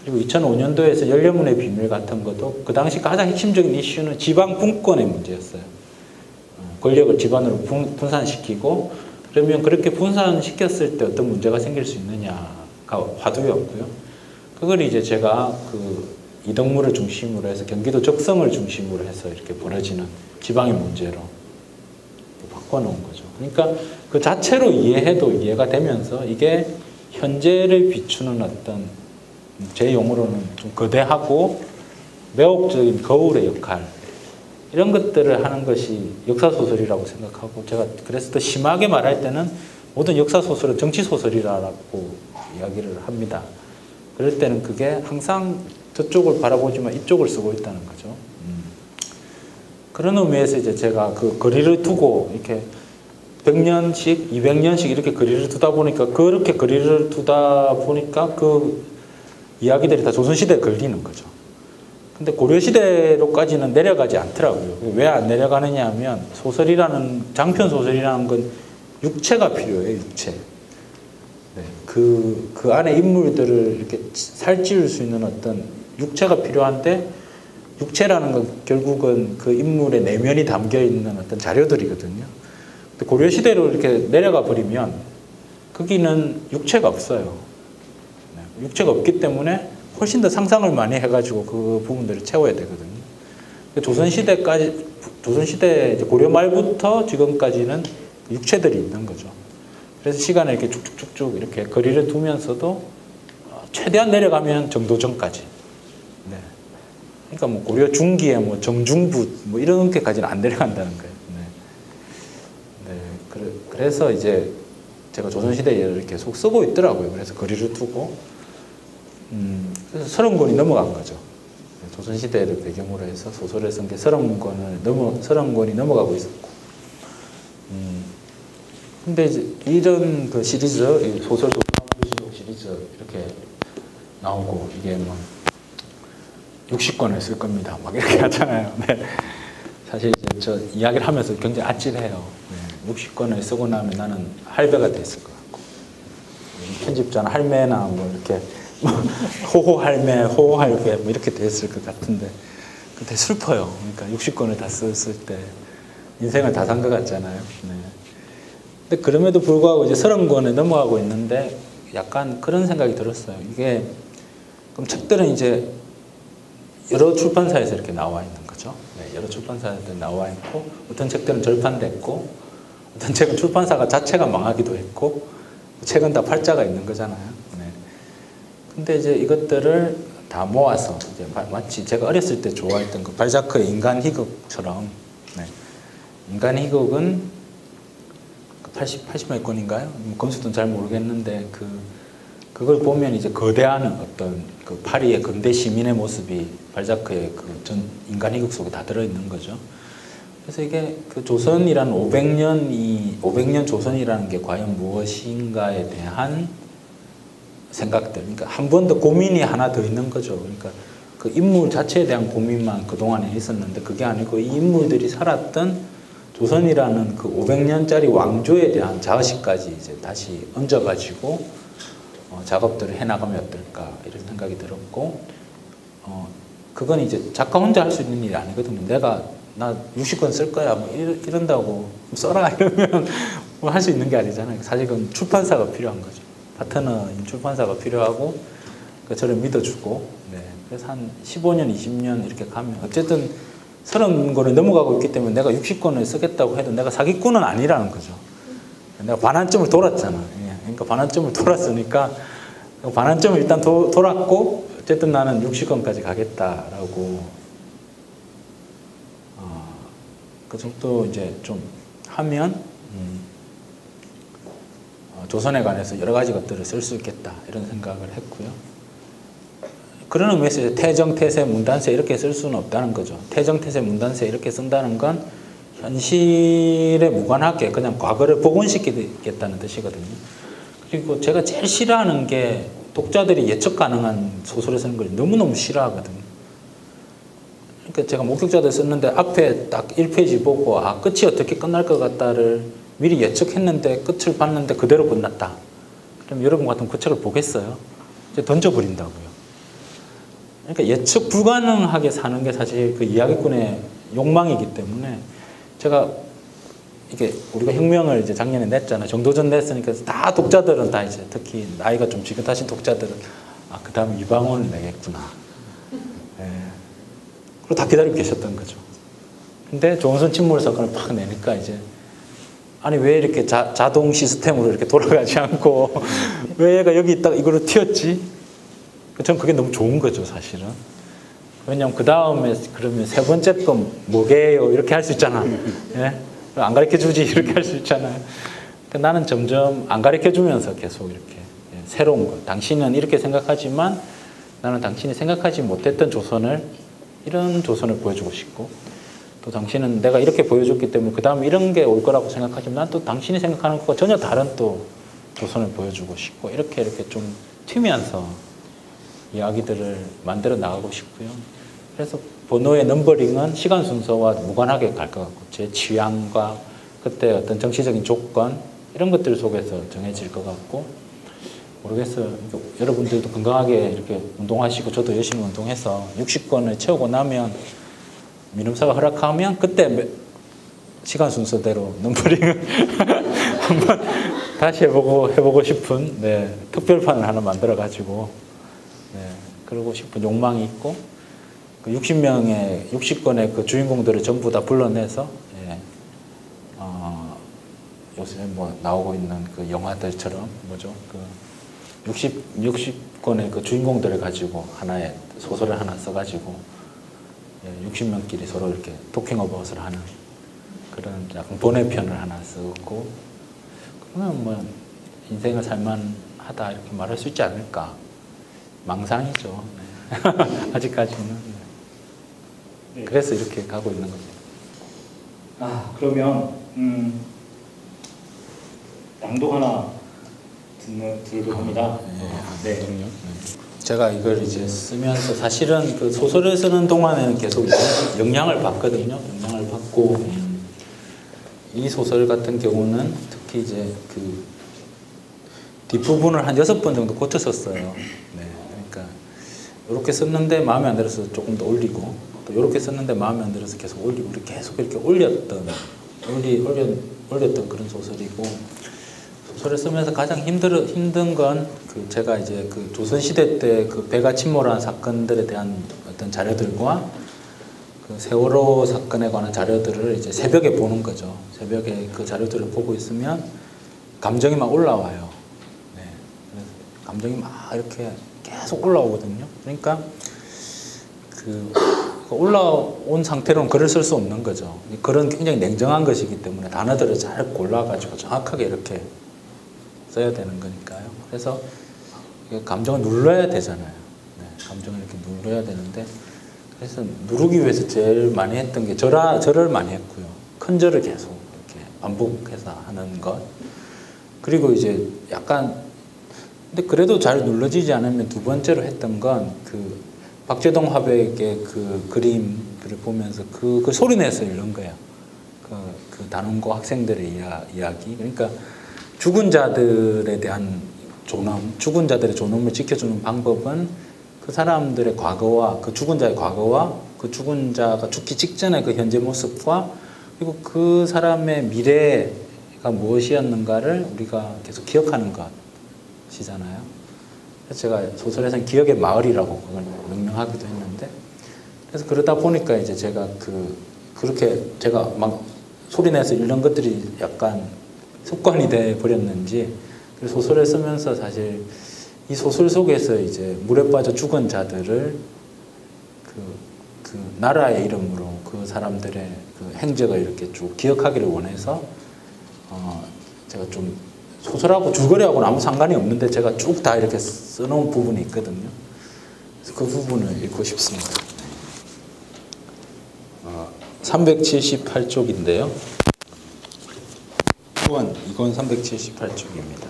그리고 2005년도에서 연례문의 비밀 같은 것도 그 당시 가장 핵심적인 이슈는 지방 분권의 문제였어요. 권력을 지방으로 분산시키고 그러면 그렇게 분산시켰을 때 어떤 문제가 생길 수 있느냐가 화두였고요. 그걸 이제 제가 그 이덕무를 중심으로 해서 경기도 적성을 중심으로 해서 이렇게 벌어지는 지방의 문제로 바꿔놓은 거죠. 그러니까 그 자체로 이해해도 이해가 되면서 이게 현재를 비추는 어떤 제 용어로는 좀 거대하고 매혹적인 거울의 역할 이런 것들을 하는 것이 역사소설이라고 생각하고 제가 그래서 더 심하게 말할 때는 모든 역사소설은 정치소설이라고 이야기를 합니다. 그럴 때는 그게 항상 저쪽을 바라보지만 이쪽을 쓰고 있다는 거죠. 그런 의미에서 이제 제가 그 거리를 두고 이렇게 100년씩, 200년씩 이렇게 거리를 두다 보니까 그렇게 거리를 두다 보니까 그 이야기들이 다 조선시대에 걸리는 거죠. 근데 고려시대로까지는 내려가지 않더라고요. 왜 안 내려가느냐 하면 소설이라는, 장편 소설이라는 건 육체가 필요해요, 육체. 네, 그 안에 인물들을 이렇게 살찌울 수 있는 어떤 육체가 필요한데 육체라는 건 결국은 그 인물의 내면이 담겨 있는 어떤 자료들이거든요. 근데 고려시대로 이렇게 내려가 버리면 거기는 육체가 없어요. 네, 육체가 없기 때문에 훨씬 더 상상을 많이 해가지고 그 부분들을 채워야 되거든요. 조선시대까지, 조선시대 고려 말부터 지금까지는 육체들이 있는 거죠. 그래서 시간을 이렇게 쭉쭉쭉쭉 이렇게 거리를 두면서도 최대한 내려가면 정도전까지. 네. 그러니까 뭐 고려 중기에 뭐 정중부 뭐 이렇게까지는 안 내려간다는 거예요. 네. 네. 그래서 이제 제가 조선시대 예를 계속 쓰고 있더라고요. 그래서 거리를 두고. 그래서 30권이 넘어간 거죠. 조선시대를 배경으로 해서 소설을 쓴 게 30권이 넘어가고 있었고. 근데 이제 이런 그 시리즈, 소설 도서관시록 시리즈 이렇게 나오고 이게 뭐 60권을 쓸 겁니다. 막 이렇게 하잖아요. 네. 사실 이제 저 이야기를 하면서 굉장히 아찔해요. 네. 60권을 쓰고 나면 나는 할배가 됐을 것 같고 편집자는 할매나 뭐 이렇게 호호할매, 호호할배 뭐 이렇게 됐을 것 같은데 근데 슬퍼요. 그러니까 60권을 다 썼을 때 인생을 다 산 것 같잖아요. 네. 근데 그럼에도 불구하고 이제 30권에 넘어가고 있는데 약간 그런 생각이 들었어요. 이게 그럼 책들은 이제 여러 출판사에서 이렇게 나와 있는 거죠. 네, 여러 출판사에서 나와 있고 어떤 책들은 절판됐고 어떤 책은 출판사가 자체가 망하기도 했고 책은 다 팔자가 있는 거잖아요. 네. 근데 이제 이것들을 다 모아서 이제 마치 제가 어렸을 때 좋아했던 그 발자크의 인간 희극처럼 네. 인간 희극은 80몇 권인가요? 건수도 잘 모르겠는데 그걸 보면 이제 거대한 어떤 그 파리의 근대 시민의 모습이 발자크의 그 전 인간 희극 속에 다 들어있는 거죠. 그래서 이게 그 조선이라는 500년 조선이라는 게 과연 무엇인가에 대한 생각들. 그러니까 한 번 더 고민이 하나 더 있는 거죠. 그러니까 그 인물 자체에 대한 고민만 그동안에 있었는데 그게 아니고 이 인물들이 살았던 조선이라는 그 500년짜리 왕조에 대한 자의식까지 이제 다시 얹어가지고 작업들을 해나가면 어떨까 이런 생각이 들었고 그건 이제 작가 혼자 할 수 있는 일이 아니거든요. 나 60권 쓸 거야 뭐 이런다고 써라 이러면 뭐 할 수 있는 게 아니잖아요. 사실 그건 출판사가 필요한 거죠. 파트너인 출판사가 필요하고 저를 믿어주고 네. 그래서 한 15년 20년 이렇게 가면 어쨌든 30권을 넘어가고 있기 때문에 내가 60권을 쓰겠다고 해도 내가 사기꾼은 아니라는 거죠. 내가 반환점을 돌았잖아. 예. 그러니까 반환점을 돌았으니까 반환점을 일단 돌았고 어쨌든 나는 60권까지 가겠다라고 그 정도 이제 좀 하면 조선에 관해서 여러 가지 것들을 쓸 수 있겠다 이런 생각을 했고요. 그런 의미에서 태정, 태세, 문단세 이렇게 쓸 수는 없다는 거죠. 태정, 태세, 문단세 이렇게 쓴다는 건 현실에 무관하게 그냥 과거를 복원시키겠다는 뜻이거든요. 그리고 제가 제일 싫어하는 게 독자들이 예측 가능한 소설을 쓰는 걸 너무너무 싫어하거든요. 그러니까 제가 목격자들 썼는데 앞에 딱 1페이지 보고 끝이 어떻게 끝날 것 같다를 미리 예측했는데 끝을 봤는데 그대로 끝났다. 그럼 여러분 같으면 그 책을 보겠어요? 이제 던져버린다고요. 그러니까 예측 불가능하게 사는 게 사실 그 이야기꾼의 욕망이기 때문에 제가 이게 우리가 혁명을 이제 작년에 냈잖아요. 정도전 냈으니까 다 독자들은 다 이제 특히 나이가 좀 지긋하신 독자들은 그 다음에 이방원을 내겠구나. 예. 그리고 다 기다리고 계셨던 거죠. 근데 조은선 침몰 사건을 팍 내니까 이제 아니 왜 이렇게 자동 시스템으로 이렇게 돌아가지 않고 왜 얘가 여기 있다가 이거로 튀었지? 전 그게 너무 좋은 거죠, 사실은. 왜냐면 그 다음에 그러면 세 번째 건 뭐게요? 이렇게 할 수 있잖아. 예? 안 가르쳐 주지 이렇게 할 수 있잖아요. 나는 점점 안 가르쳐 주면서 계속 이렇게 새로운 거. 당신은 이렇게 생각하지만 나는 당신이 생각하지 못했던 조선을 이런 조선을 보여주고 싶고 또 당신은 내가 이렇게 보여줬기 때문에 그 다음에 이런 게 올 거라고 생각하지만 난 또 당신이 생각하는 것과 전혀 다른 또 조선을 보여주고 싶고 이렇게 좀 튀면서 이야기들을 만들어 나가고 싶고요. 그래서 번호의 넘버링은 시간 순서와 무관하게 갈 것 같고 제 취향과 그때 어떤 정치적인 조건 이런 것들 속에서 정해질 것 같고 모르겠어요. 여러분들도 건강하게 이렇게 운동하시고 저도 열심히 운동해서 60권을 채우고 나면 민음사가 허락하면 그때 시간 순서대로 넘버링을 한번 다시 해보고 싶은 특별판을 하나 만들어가지고 그러고 싶은 욕망이 있고 그 60권의 그 주인공들을 전부 다 불러내서 요새 뭐 나오고 있는 그 영화들처럼 뭐죠? 그 60권의 그 주인공들을 가지고 하나의 소설을 하나 써가지고 60명끼리 서로 이렇게 토킹 어바웃을 하는 그런 약간 번외편을 하나 쓰고 그러면 뭐 인생을 살만하다 이렇게 말할 수 있지 않을까. 망상이죠. 네. 아직까지는. 네. 그래서 이렇게 가고 있는 겁니다. 그러면 낭독 하나 들고 갑니다. 네. 제가 이걸 이제 쓰면서 사실은 그 소설을 쓰는 동안에는 계속 영향을 받거든요. 영향을 받고 이 소설 같은 경우는 특히 이제 그 뒷부분을 한 6번 정도 고쳐 썼어요. 네. 그러니까 이렇게 썼는데 마음에 안 들어서 조금 더 올리고 또 이렇게 썼는데 마음에 안 들어서 계속 올리고 계속 이렇게 올렸던 그런 소설이고 소설을 쓰면서 가장 힘든 건 그 제가 이제 그 조선시대 때 그 배가 침몰한 사건들에 대한 어떤 자료들과 그 세월호 사건에 관한 자료들을 이제 새벽에 보는 거죠. 새벽에 그 자료들을 보고 있으면 감정이 막 올라와요. 네. 그래서 감정이 막 이렇게 계속 올라오거든요. 그러니까 그 올라온 상태로는 글을 쓸 수 없는 거죠. 글은 굉장히 냉정한 것이기 때문에 단어들을 잘 골라가지고 정확하게 이렇게 써야 되는 거니까요. 그래서 감정을 눌러야 되잖아요. 네, 감정을 이렇게 눌러야 되는데 그래서 누르기 위해서 제일 많이 했던 게 절을 많이 했고요. 큰 절을 계속 이렇게 반복해서 하는 것. 그리고 이제 약간 근데 그래도 잘 눌러지지 않으면 두 번째로 했던 건 그 박재동 화백의 그 그림들을 보면서 그 소리내서 읽는 거예요. 그 단원고 학생들의 이야기. 그러니까 죽은 자들에 대한 존엄, 죽은 자들의 존엄을 지켜주는 방법은 그 사람들의 과거와 그 죽은 자의 과거와 그 죽은 자가 죽기 직전의 그 현재 모습과 그리고 그 사람의 미래가 무엇이었는가를 우리가 계속 기억하는 것이잖아요. 그래서 제가 소설에서는 기억의 마을이라고 그걸 명명하기도 했는데 그래서 그러다 보니까 이제 제가 그렇게 제가 막 소리내서 읽는 것들이 약간 습관이 돼 버렸는지 소설을 쓰면서 사실 이 소설 속에서 이제 물에 빠져 죽은 자들을 그 나라의 이름으로 그 사람들의 그 행적을 이렇게 쭉 기억하기를 원해서 제가 좀 소설하고 줄거리하고는 아무 상관이 없는데 제가 쭉 다 이렇게 써놓은 부분이 있거든요. 그래서 그 부분을 읽고 싶습니다. 378쪽인데요. 이건 378쪽입니다.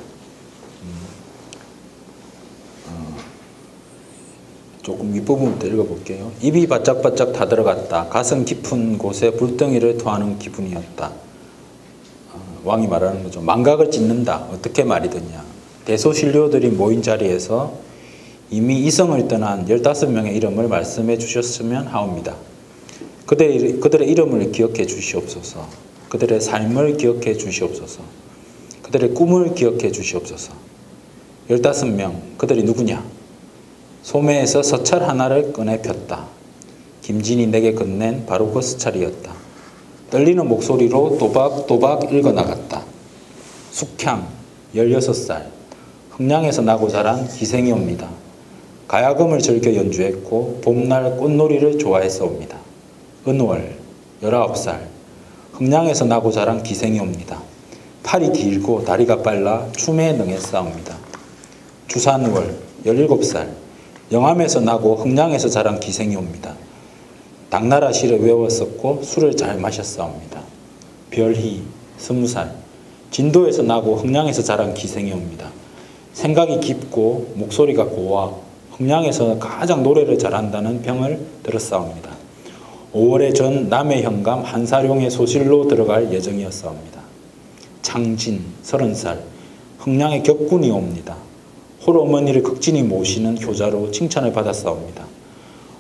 조금 윗부분부터 읽어볼게요. 입이 바짝바짝 다 들어갔다. 가슴 깊은 곳에 불덩이를 토하는 기분이었다. 왕이 말하는 거죠. 망각을 찢는다. 어떻게 말이더냐. 대소신료들이 모인 자리에서 이미 이성을 떠난 15명의 이름을 말씀해 주셨으면 하옵니다. 그들의 이름을 기억해 주시옵소서. 그들의 삶을 기억해 주시옵소서. 그들의 꿈을 기억해 주시옵소서. 15명, 그들이 누구냐? 소매에서 서찰 하나를 꺼내 폈다. 김진이 내게 건넨 바로 그 서찰이었다. 떨리는 목소리로 또박또박 읽어나갔다. 숙향, 16살, 흥량에서 나고 자란 기생이옵니다. 가야금을 즐겨 연주했고 봄날 꽃놀이를 좋아했사옵니다. 은월, 19살, 흥량에서 나고 자란 기생이옵니다. 팔이 길고 다리가 빨라 춤에 능했사옵니다. 주산월, 17살, 영암에서 나고 흥량에서 자란 기생이옵니다. 당나라 시를 외웠었고 술을 잘 마셨사옵니다. 별희, 20살, 진도에서 나고 흥량에서 자란 기생이옵니다. 생각이 깊고 목소리가 고와 흥량에서 가장 노래를 잘한다는 평을 들었사옵니다. 5월에 전 남해 현감 한사룡의 소실로 들어갈 예정이었사옵니다. 창진, 30살, 흥량의 격군이 옵니다. 홀어머니를 극진히 모시는 효자로 칭찬을 받았사옵니다.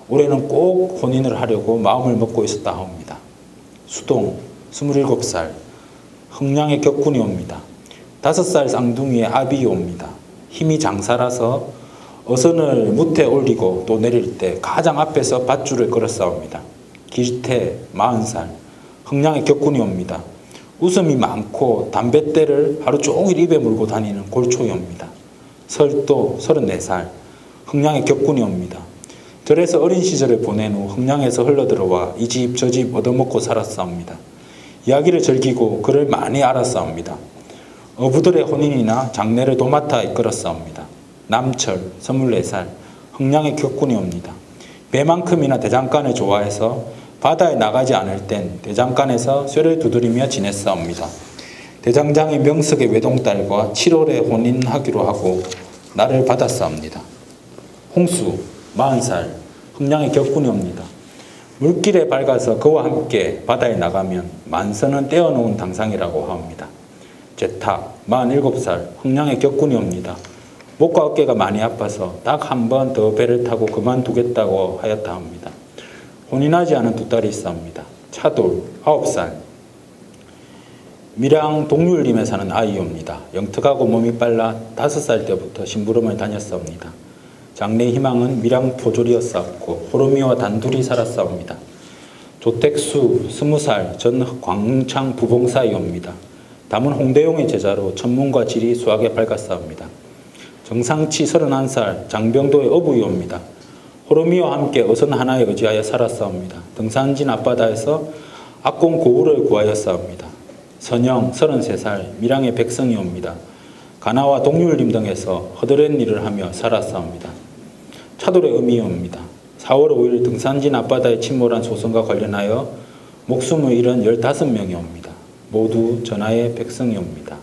올해는 꼭 혼인을 하려고 마음을 먹고 있었다 하옵니다. 수동, 27살, 흥량의 격군이 옵니다. 5살 쌍둥이의 아비 옵니다. 힘이 장사라서 어선을 무태 올리고 또 내릴 때 가장 앞에서 밧줄을 걸었사옵니다. 길태, 40살, 흥량의 격군이 옵니다. 웃음이 많고 담뱃대를 하루 종일 입에 물고 다니는 골초이 옵니다. 설도, 34살, 흥량의 격군이 옵니다. 절에서 어린 시절을 보낸 후 흥량에서 흘러들어와 이 집 저 집 얻어먹고 살았사옵니다. 이야기를 즐기고 글을 많이 알았사옵니다. 어부들의 혼인이나 장례를 도맡아 이끌었사옵니다. 남철, 24살, 흥량의 격군이 옵니다. 배만큼이나 대장간을 좋아해서 바다에 나가지 않을 땐 대장간에서 쇠를 두드리며 지냈사옵니다. 대장장이 명석의 외동딸과 7월에 혼인하기로 하고 나를 받았사옵니다. 홍수, 40살, 흥량의 격군이 옵니다. 물길에 밝아서 그와 함께 바다에 나가면 만선은 떼어놓은 당상이라고 하옵니다. 제탁, 47살, 흥량의 격군이 옵니다. 목과 어깨가 많이 아파서 딱 한 번 더 배를 타고 그만두겠다고 하였다 합니다. 혼인하지 않은 두 딸이 있사옵니다. 차돌, 9살, 밀양 동률림에 사는 아이옵니다. 영특하고 몸이 빨라 5살 때부터 심부름을 다녔사옵니다. 장래 희망은 밀양 포졸이었사옵고 호르미와 단둘이 살았사옵니다. 조택수, 20살, 전 광창 부봉사이옵니다. 담은 홍대용의 제자로 천문과 지리 수학에 밝았사옵니다. 정상치 31살, 장병도의 어부이옵니다. 호르미와 함께 어선 하나에 의지하여 살았사옵니다. 등산진 앞바다에서 악공 고우를 구하였사옵니다. 선영, 33살, 밀양의 백성이옵니다. 가나와 동률림 등에서 허드렛 일을 하며 살았사옵니다. 차돌의 의미옵니다. 4월 5일 등산진 앞바다에 침몰한 소선과 관련하여 목숨을 잃은 15명이옵니다. 모두 전하의 백성이옵니다.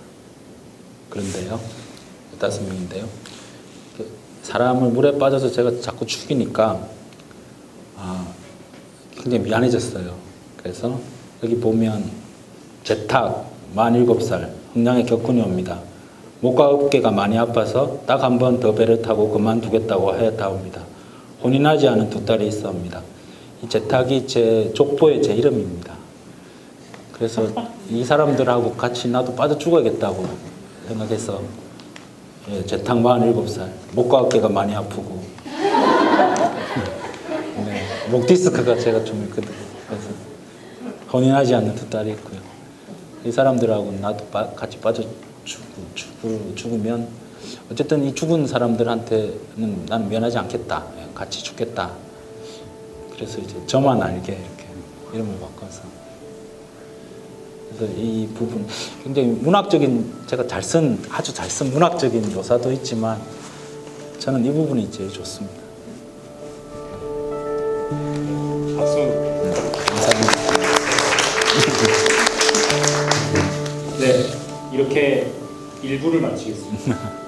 그런데요, 15명인데요. 사람을 물에 빠져서 제가 자꾸 죽이니까 굉장히 미안해졌어요. 그래서 여기 보면 제탁, 47살, 흥량의 격군이 옵니다. 목과 어깨가 많이 아파서 딱 한 번 더 배를 타고 그만두겠다고 하였다옵니다. 혼인하지 않은 두 딸이 있사옵니다. 이 제탁이 제 족보의 제 이름입니다. 그래서 이 사람들하고 같이 나도 빠져 죽어야겠다고 생각해서 제탁 47살, 목과 어깨가 많이 아프고 네, 목 디스크가 제가 좀 있거든요. 그래서 혼인하지 않는 두 딸이 있고요. 이 사람들하고 나도 같이 빠져 죽으면 어쨌든 이 죽은 사람들한테는 나는 면하지 않겠다. 같이 죽겠다. 그래서 이제 저만 알게 이렇게 이름을 바꿔서. 그래서 이 부분 굉장히 문학적인 제가 아주 잘 쓴 문학적인 묘사도 있지만 저는 이 부분이 제일 좋습니다. 박수. 감사합니다. 네, 이렇게 1부를 마치겠습니다.